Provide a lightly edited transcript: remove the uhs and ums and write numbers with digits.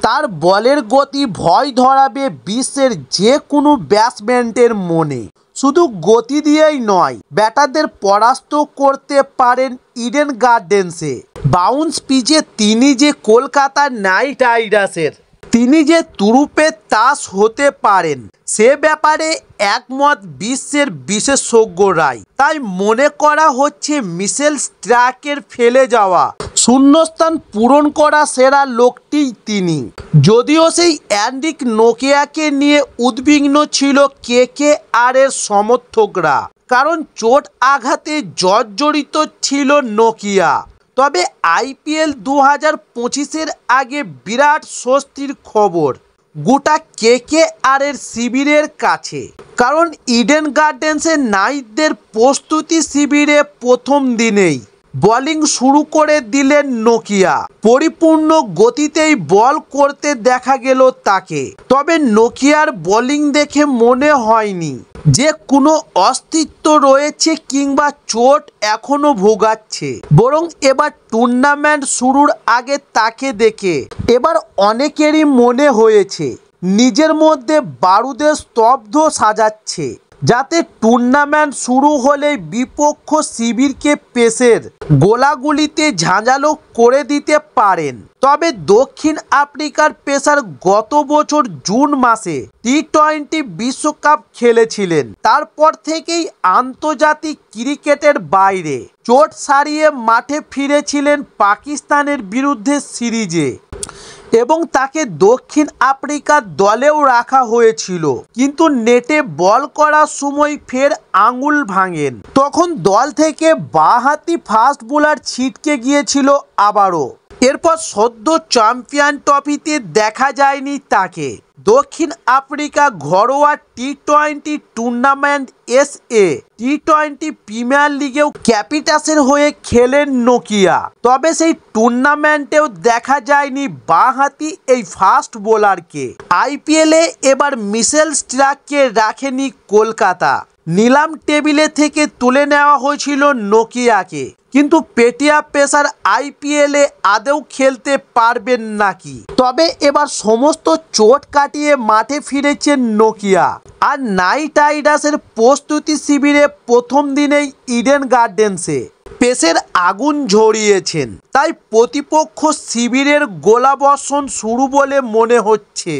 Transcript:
তার বলের গতি ভয় ধরাবে বিশ্বের যে কোনো ব্যাটসম্যানের মনে। শুধু গতি দিয়েই নয়, ব্যাটারদের পরাস্ত করতে পারেন ইডেন গার্ডেন্সে। বাউন্স পিচে তিনি যে কলকাতা নাইট রাইডার্সের তিনি যে তুরুপের তাস হতে পারেন সে ব্যাপারে একমত বিশ্বের বিশেষজ্ঞরাই। তাই মনে করা হচ্ছে মিচেল স্টার্কের ফেলে যাওয়া শূন্যস্থান পূরণ করা সেরা লোকটিই তিনি। যদিও সেই অ্যান্ড্রিক নোকিয়াকে নিয়ে উদ্বিগ্ন ছিল কেকেআরের সমর্থকরা, কারণ চোট আঘাতে জর্জরিত ছিল নোকিয়া। তবে আইপিএল 2025-এর আগে বিরাট স্বস্তির খবর গোটা কেকেআরের শিবিরের কাছে, কারণ ইডেন গার্ডেন্সের নাইটদের প্রস্তুতি শিবিরে প্রথম দিনেই বোলিং শুরু করে দিলেন নোকিয়া। পরিপূর্ণ গতিতেই বল করতে দেখা গেল তাকে। তবে নোকিয়ার বোলিং দেখে মনে হয়নি যে কোনো অস্তিত্ব রয়েছে কিংবা চোট এখনো ভোগাচ্ছে, বরং এবার টুর্নামেন্ট শুরুর আগে তাকে দেখে এবার অনেকেরই মনে হয়েছে নিজের মধ্যে বারুদের স্তব্ধ সাজাচ্ছে, যাতে টুর্নামেন্ট শুরু হলে বিপক্ষ শিবিরকে পেসের গোলাগুলিতে ঝাঁঝালো করে দিতে পারেন। তবে দক্ষিণ আফ্রিকার পেসার গত বছর জুন মাসে টি-20 বিশ্বকাপ খেলেছিলেন। তারপর থেকেই আন্তর্জাতিক ক্রিকেটের বাইরে চোট সারিয়ে মাঠে ফিরেছিলেন পাকিস্তানের বিরুদ্ধে সিরিজে, এবং তাকে দক্ষিণ আফ্রিকার দলেও রাখা হয়েছিল, কিন্তু নেটে বল করার সময় ফের আঙুল ভাঙেন। তখন দল থেকে বাঁহাতি ফাস্ট বোলার ছিটকে গিয়েছিল আবারও। এরপর সদ্য চ্যাম্পিয়ন ট্রফিতে দেখা যায়নি তাকে। দক্ষিণ আফ্রিকা ঘরোয়া টি-20 টুর্নামেন্ট এসএ টি-20 প্রিমিয়ার লিগেও ক্যাপিটাসের হয়ে খেলেন নোকিয়া। তবে সেই টুর্নামেন্টেও দেখা যায়নি বাঁহাতি এই ফাস্ট বোলারকে। আইপিএলে এবার মিচেল স্টার্ককে রাখেনি কলকাতা। নিলাম টেবিলে থেকে তুলে নেওয়া হয়েছিল নোকিয়াকে, কিন্তু পেটিয়া পেসার আইপিএলে আদৌ খেলতে পারবেন নাকি? তবে এবার সমস্ত চোট কাটিয়ে মাঠে ফিরেছেন নোকিয়া। আর নাইট রাইডার্সের প্রস্তুতি শিবিরে প্রথম দিনেই ইডেন গার্ডেন্সে পেসের আগুন ঝরিয়েছেন। তাই প্রতিপক্ষ শিবিরের গোলাবর্ষণ শুরু বলে মনে হচ্ছে।